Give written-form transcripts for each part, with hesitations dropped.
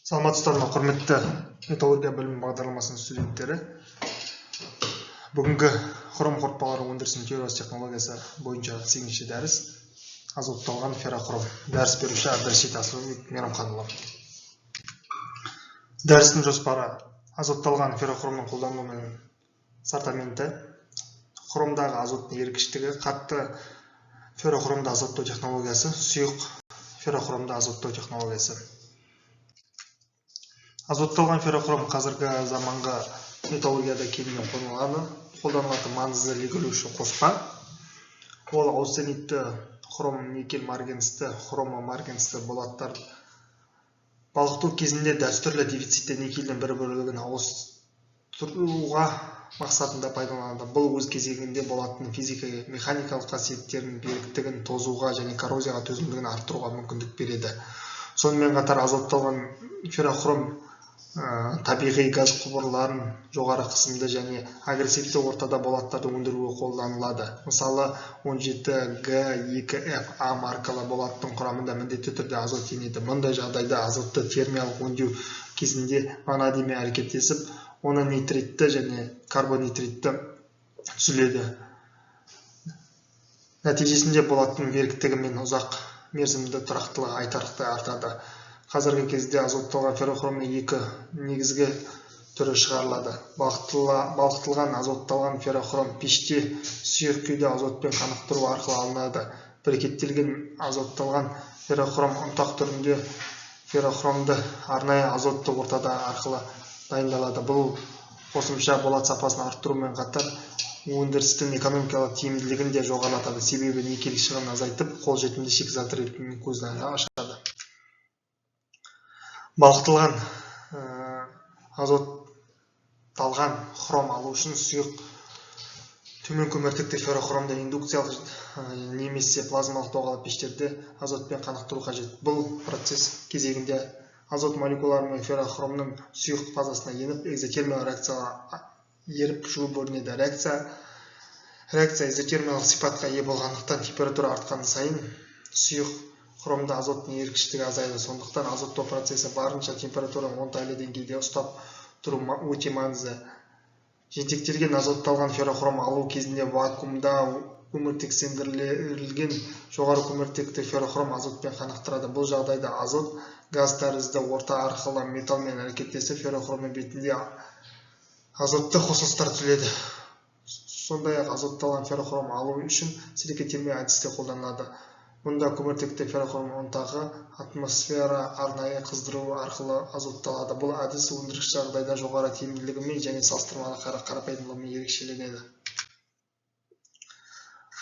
Саламатсыздарбы, құрметті металлургия білім бағдарламасының студенттері. Бүгінгі хром қорытпалары өндірісінің теориясы технологиясы бойынша 8-ші дәріс азотталған феррохром. Дәріс беруші Абдырашид Асылбек Мейрамханұлы. Дәрістің жоспары: азотталған феррохромның қолдануының сортаменті, хромдағы азоттың ерікіштігі, қатты феррохромды азоттау технологиясы, сұйық феррохромды азоттау технологиясы. Азотталған феррохром қазіргі заманғы металлургияда кеңінен қолданылатын маңызды легілеуші қоспа. Ол аустенитті, хром никель марганецті, хромо марганецті болаттар балқыту кезінде дәстүрлі дефицитте никельдің бір бөлігін ауыстыруға мақсатында пайдаланады. Бұл өз кезегінде болаттың физика-механикалық қасиеттерінің беріктігін тозуға және коррозияға төзімділігін арттыруға мүмкіндік береді. Сонымен қатар азотталған феррохром табиғи газ құбырларын жоғары қысымды және агрессивті ортада болаттарды өндіруге қолданылады. Мысалы, 17G2FA маркалы болаттың құрамында міндетті түрде азот енеді. Мұндай жағдайда азотты термиялық өңдеу кезінде ванадиймен әрекеттесіп, оны нитритті және карбонитритті түзіледі. Нәтижесінде болаттың беріктігі мен ұзақ мерзімді тұрақтылығы айтарлықтай артады. Қазіргі кезде азотталған феррохромның екі негізгі түрі шығарылады. Балқытылған азотталған феррохром пеште сұйық күйде азотпен қанықтыру арқылы алынады. Брикеттелген азотталған феррохром ұнтақ түрінде феррохромды арнайы азотты ортада арқылы дайындалады. Бұл қосымша болат сапасын арттырумен қатар өндірістің экономикалық тиімділігін де жоғарылатады. Себебі никель шығынын азайтып, қолжетімді шикізат ретінде көзін ашады. Балқытылған азотталған хром алу үшін сұйық төмен көміртекті феррохромды индукциялық немесе плазмалық доғалы пештерде азотпен қанықтыру қажет. Бұл процесс кезегінде азот молекулалары феррохромның сұйық фазасына еніп, экзотермиялық реакцияға еріп жылу бөлінеді. Реакция экзотермиялық сипатқа ие болғандықтан температура артқан сайын сұйық хромда азоттың ерікіштігі азайды. Сондықтан азоттау процесі барынша температураны оңтайлы деңгейде ұстап тұру өте маңызды. Жентектелген азотталған феррохром алу кезінде вакуумда көміртексендірілген жоғары көміртекті феррохром азотпен қанықтырады. Бұл жағдайда азот газ тәрізді орта арқылы металлмен әрекеттесіп, феррохромның бетінде азотты қосылыстар түзіледі. Сондай-ақ азотталған феррохром алу үшін силикотермия әдісі қолданылады. Мұнда көміртекті феррохром ұнтағы атмосфера арнайы қыздыру арқылы азотталады. Бұл әдіс өндіріс жағдайда жоғары тиімділігімен және салыстырмалы қарапайымдылығымен ерекшеленеді.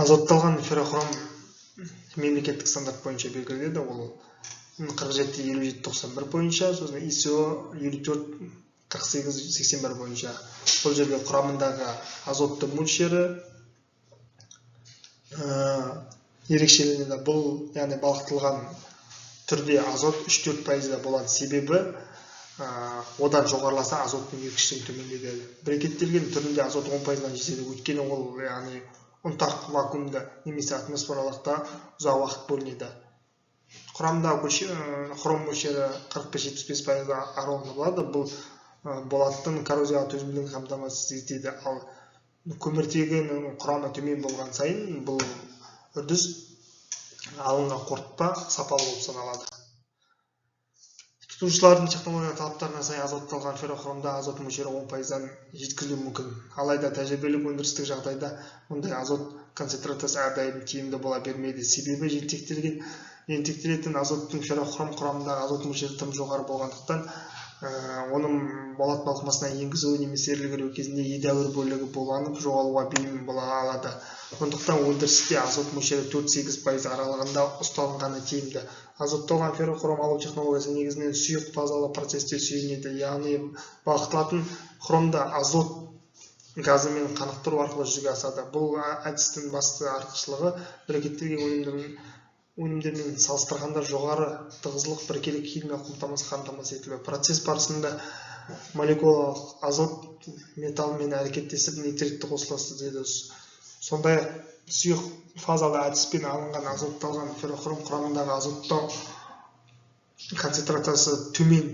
Азотталған феррохром мемлекеттік стандарт бойынша белгіленеді. Ол 47-57-91 бойынша, сосын ISO 54-48-81 бойынша. Бұл жерде құрамындағы азотты мөлшері ерекшеленеді. Бұл, яғни балқытылған түрде азот 3-4% болады. Себебі одан жоғарыласа азоттың ерікіштігі төмендейді. Брикеттелген түрінде азот 10%-дан жетеді. Өйткені ол, яғни ұнтақ вакуумда немесе атмосфералықта ұзақ уақыт бөлінеді. Құрамдағы хром мөлшері 45-75% аралығында болады. Бұл болаттың коррозияға төзімділігін қамтамасыз етеді. Ал көміртегінің құрамы төмен болған сайын бұл үрдіс алынған қорытпа сапалы болып саналады. Тұтынушылардың технология талаптарына сай азотталған феррохромда азот мөлшері 10%-дан жеткізілуі мүмкін. Алайда тәжірибелік өндірістік жағдайда мұндай азот концентрациясы әрдайым тиімді бола бермейді. Себебі жентектелетін азоттың феррохром құрамындағы азот мөлшері тым жоғары болғандықтан, оның болат балқымасына енгізуі немесе ілгерілеу кезінде едәуір бөлігі буланып, жоғалуға бейім бола алады. Сондықтан өндірісте азот мөлшері 4-8% аралығында ұсталынғаны тиімді. Азотталған феррохром алу технологиясы негізінен сұйық фазалы процесте сүйенеді. Яғни балқытылатын хромда азот газымен қанықтыру арқылы жүзеге асады. Бұл әдістің басты артықшылығы брикеттелген өнімдермен салыстырғанда жоғары тығыздылық біркелкі химиялық қамтамасыз етілуі. Процесс барысында молекулалық азот металлмен әрекеттесіп нитритті қосылысы түзеді. Сондай сұйық фазалы әдіспен алынған азотталған феррохром құрамындағы азоттау концентрациясы төмен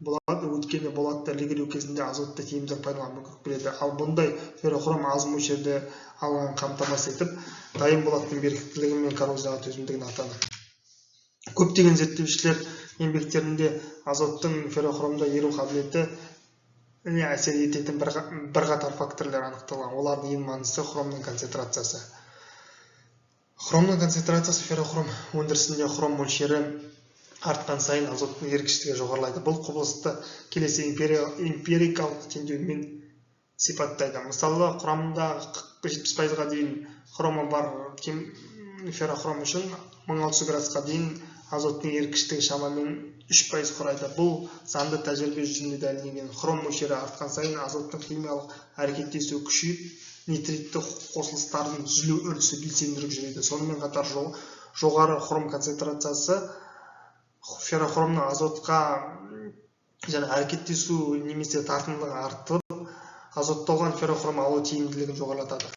болады. Өйткені болатты ілгеру кезінде азотты тиімді пайдалануға мүмкіндік береді. Ал бұндай феррохром аз мөлшерде алынғанын қамтамасыз етіп, дайын болаттың беріктілігі мен коррозияға төзімділігін артады. Көптеген зерттеушілер еңбектерінде азоттың феррохромда еру қабілетіне әсер ететін бірқатар факторлар анықталған. Олардың ең маңыздысы хромның концентрациясы. Хромның концентрациясы феррохром өндірісінде хром мөлшері артқан сайын азоттың ерікіштігі жоғарылайды. Бұл құбылысты келесі эмпирикалық теңдеумен сипаттайды. Мысалы, құрамында 70%-ға дейін хромы бар феррохром үшін 1600 градусқа дейін азоттың ерікіштігі шамамен 3% құрайды. Бұл заңды тәжірибе жүзінде дәлелденген. Хром мөлшері артқан сайын азоттың химиялық әрекеттесуі күшейіп, нитритті қосылыстардың түзілу үрдісі белсендірек жүреді. Сонымен қатар жоғары хром концентрациясы феррохромның азотқа және әрекеттесу немесе тартымдылығы артып, азотталған феррохром алу тиімділігін жоғарылатады.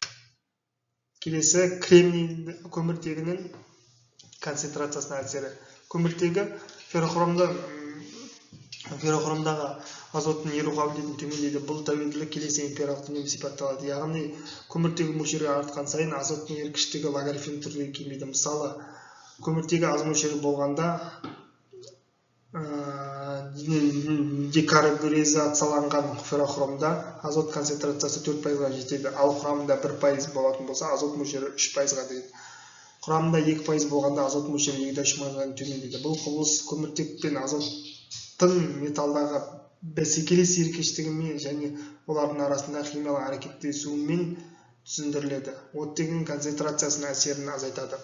Келесі кремний көміртегінің концентрациясына әсері. Көміртегі феррохромдағы азоттың еру қабілетін төмендейді. Бұл тәуелділік келесі эмпирикалық теңдеумен сипатталады. Яғни көміртегі мөлшері артқан сайын азоттың ерікіштігі логарифм түрінде кемиді. Мысалы, көміртегі аз мөлшері болғанда декарбуризацияланған феррохромда азот концентрациясы 4%-ға жетеді. Ал құрамында 1% болатын болса, азот мөлшері 3%-ға дейін. Құрамында 2% болғанда азот мөлшері 2,3%-ға төмендейді. Бұл құбылыс көміртек пен азоттың металдағы бәсекелес ерекшелігімен және олардың арасында химиялық әрекеттесуімен түсіндіріледі. Оттегінің концентрациясының әсерін азайтады.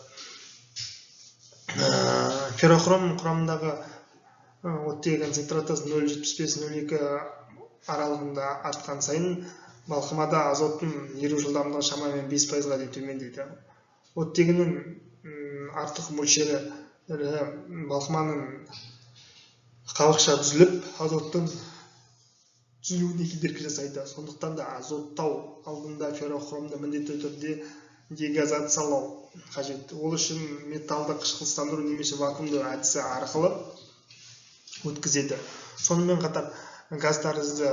Феррохром құрамындағы оттегі концентрациясы 0,75-0,2 аралығында артқан сайын балқымада азоттың еру жылдамдығы шамамен 5%-ға дейін төмендейді. Оттегінің артық мөлшері балқыманың қабықша түзіліп, азоттың түзілуіне кедергі жасайды. Сондықтан да азоттау алдында феррохромды міндетті түрде дегазациялау қажет. Ол үшін металды қышқылстандыру немесе вакуумдау әдісі арқылы өткізеді. Сонымен қатар газ тәрізді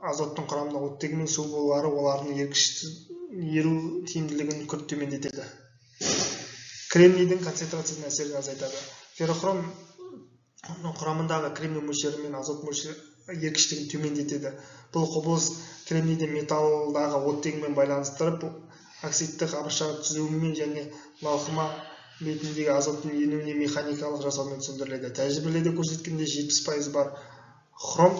азоттың құрамында оттегі мен су болулары олардың еру тиімділігін күрт төмендетеді. Кремнийдің концентрациясының әсерін азайтады. Феррохром құрамындағы кремний мөлшері мен азот мөлшері ерікіштігін төмендетеді. Бұл құбылыс кремнийді металдағы оттегімен байланыстырып, оксидті қабықша түзуімен және балқыма бетіндегі азоттың енуіне механикалық жасаумен түсіндіріледі. Тәжірибелерде көрсеткенде 70% бар хром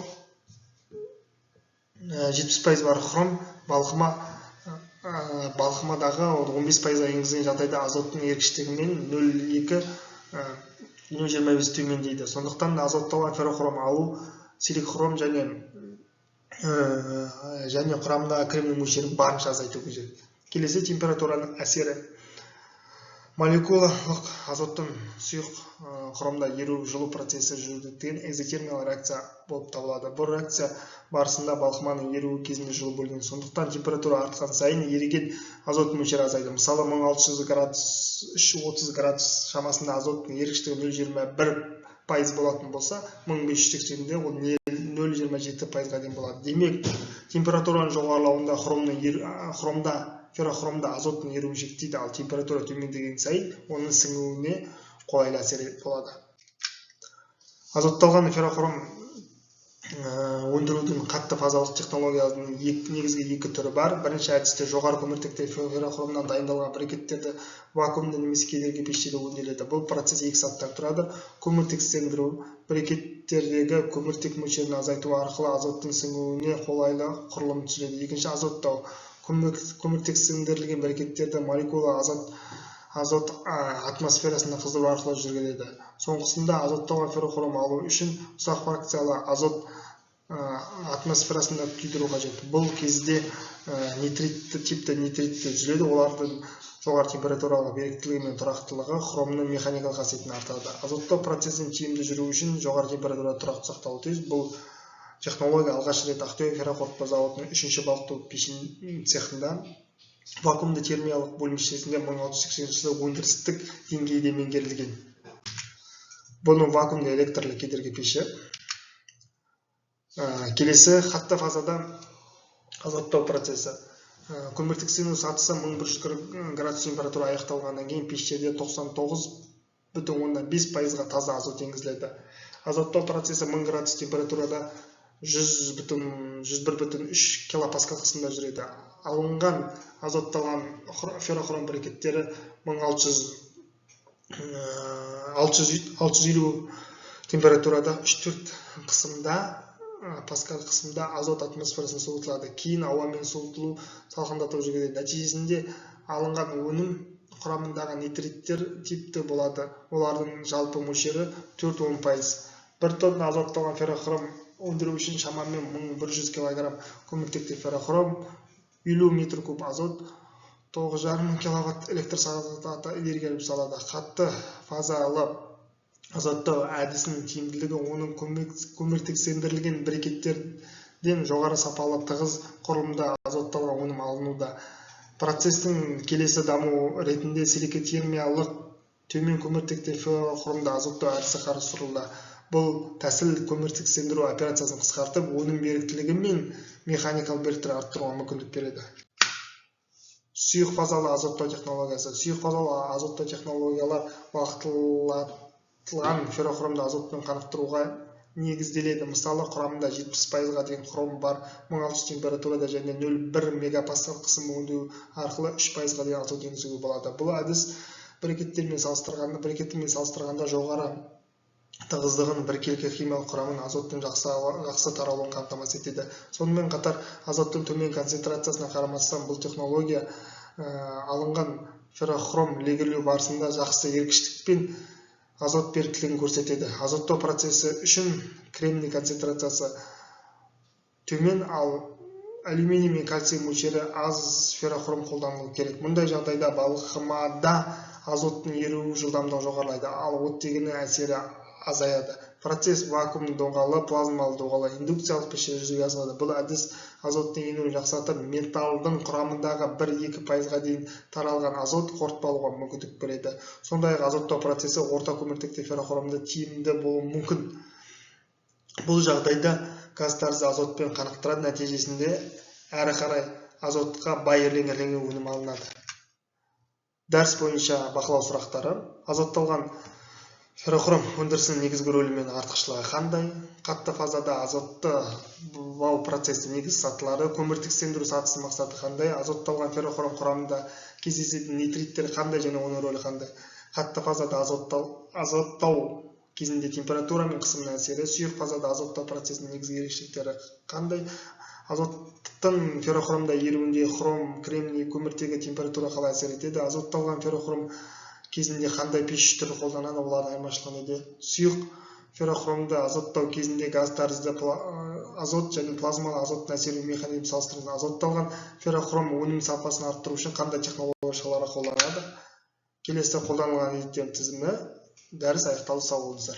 балқымадағы 15%-ға енгізген жағдайда азоттың ерікіштігімен 0,2-0,25 төмендейді. Сондықтан азотталған феррохром алу сирек хром және құрамындағы кремний мөлшерін барынша азайту қажет. Келесі температураның әсері. Молекулалық азоттың сұйық құрамда еру жылу процесі жүргізілген экзотермиялық реакция болып табылады. Бұл реакция барысында балқыманың еруі кезінде жылу бөлінген. Сондықтан температура артқан сайын еріген азот мөлшері азайды. Мысалы, 1600 градус 330 градус шамасында азоттың ерікіштігі 0,21% болатын болса, 1580-де ол 0,27%-ға дейін болады. Демек, температураның жоғарылауында феррохромда азоттың еруі шектейді, ал температура төмендеген сайын оның сіңуіне қолайлы әсер болады. Азотталған феррохром өндірудің қатты фазалық технологиясының негізгі екі түрі бар. Бірінші әдісте жоғары көміртекте феррохромнан дайындалған брикеттерді вакуумды немесе кедергі пештерде өңделеді. Бұл процесс 2 сағаттан тұрады. Көміртек сіңдіру брикеттердегі көміртек мөлшерін азайту арқылы азоттың сіңуіне қолайлы құрылым түзіледі. Екінші азоттау. Көміртек сіңдірілген брикеттерді молекула азот атмосферасында қыздыру арқылы жүргізіледі. Соңғысында азотталған феррохром алу үшін ұсақ фракциялы азот атмосферасында күйдіру қажет. Бұл кезде типті нитритті түзіледі. Олардың жоғары температуралық беріктілігі мен тұрақтылығы хромның механикалық қасиетін артады. Азоттау процесінің тиімді жүруі үшін жоғары температурада тұрақты сақталуы тиіс. Бұл технология алғаш рет Ақтөбе ферроқорытпа зауытының 3-ші балқыту пешін цехында вакуумды термиялық бөлімшесінде 1680 жылы өндірістік деңгейде меңгерілген. Бұның вакуумды электрлі кедергі пеші. Келесі қатты фазада азоттау процесі. Көміртексену сатысы 1140 градус температура аяқталғаннан кейін пештерде 99,5%-ға таза азот енгізіледі. Азоттау процесі 1000 градус температурада 101,3 килопаскаль қысымда жүреді. Алынған азотталған феррохром брикеттері 650 температурада 3-4 қысымда паскаль қысымда азот атмосферасын суытылады. Кейін ауамен суытылу салқындату жүргізіледі. Нәтижесінде алынған өнім құрамындағы нитриттер типті болады. Олардың жалпы мөлшері 4-10%. 1 тонна азотталған феррохром өндіру үшін шамамен 1100 кг көміртекті феррохром, 50 метр куб азот, 9,5 киловатт электр сағаты энергия жұмсалады. Қатты фазалы азоттау әдісінің тиімділігі оның көміртексендірілген брикеттерден жоғары сапалы тығыз құрылымда азотталған өнім алынуда. Процестің келесі даму ретінде силикотермиялық төмен көміртекті феррохромда азоттау әдісі қарастырылды. Бұл тәсіл көміртексендіру операциясын қысқартып, өнім беріктілігі мен механикалық беріктілікті арттыруға мүмкіндік береді. Сұйық фазалы азоттау технологиясы. Сұйық фазалы азоттау технологиялар уақытылатылған феррохромды азотпен қанықтыруға негізделеді. Мысалы, құрамында 70%-ға дейін хром бар, 1600 температурада және 0,1 мегапаскаль қысым өндіру арқылы 3%-ға дейін азот енгізуге болады. Бұл әдіс брикеттермен салыстырғанда жоғары тығыздығын, біркелкі химиялық құрамын, азоттың жақсы таралуын қамтамасыз етеді. Сонымен қатар азоттың төмен концентрациясына қарамастан бұл технология алынған феррохром легірлеу барысында жақсы ергіштікпен азот беріктілігін көрсетеді. Азоттау процесі үшін кремний концентрациясы төмен, ал алюминий мен кальций мөлшері аз феррохром қолданылу керек. Мұндай жағдайда балқымада азоттың еру жылдамдығы жоғарылайды, ал оттегінің әсері азаяды. Процесс вакуумды доғалы, плазмалы доғалы, индукциялық пеште жүзеге асады. Бұл әдіс азоттың енуін жақсартып, металдың құрамындағы 1-2%-ға дейін таралған азот қорытпалуға мүмкіндік береді. Сондай-ақ азоттау процесі орта көміртекті феррохромды тиімді болуы мүмкін. Бұл жағдайда газ тәрізді азотпен қанықтырады, нәтижесінде әрі қарай азотқа бай ерленген өнім алынады. Дәріс бойынша бақылау сұрақтары. Азотталған феррохром өндірісінің негізгі рөлі мен артықшылығы қандай? Қатты фазада азотты бау процесі негізгі сатылары, көміртексендіру сатысының мақсаты қандай? Азотталған феррохром құрамында кездесетін нитриттер қандай және оның рөлі қандай? Қатты фазада азоттау кезінде температура мен қысымның әсері, сұйық фазада азоттау процесінің негізгі ерекшеліктері қандай? Азоттың феррохромда еруінде хром, кремний, көміртегі температура қалай әсер етеді? Азотталған феррохром кезінде қандай пеш түрі қолданады, олардың айырмашылығы неде? Сұйық феррохромды азоттау кезінде газ тәрізді азот және плазмалы азоттың әсері механизмін салыстырыңыз. Азотталған феррохром өнім сапасын арттыру үшін қандай технологиялар қолданады? Келесі қолданылған әдеттер тізімі. Дәріс аяқталды. Сау болыңыздар.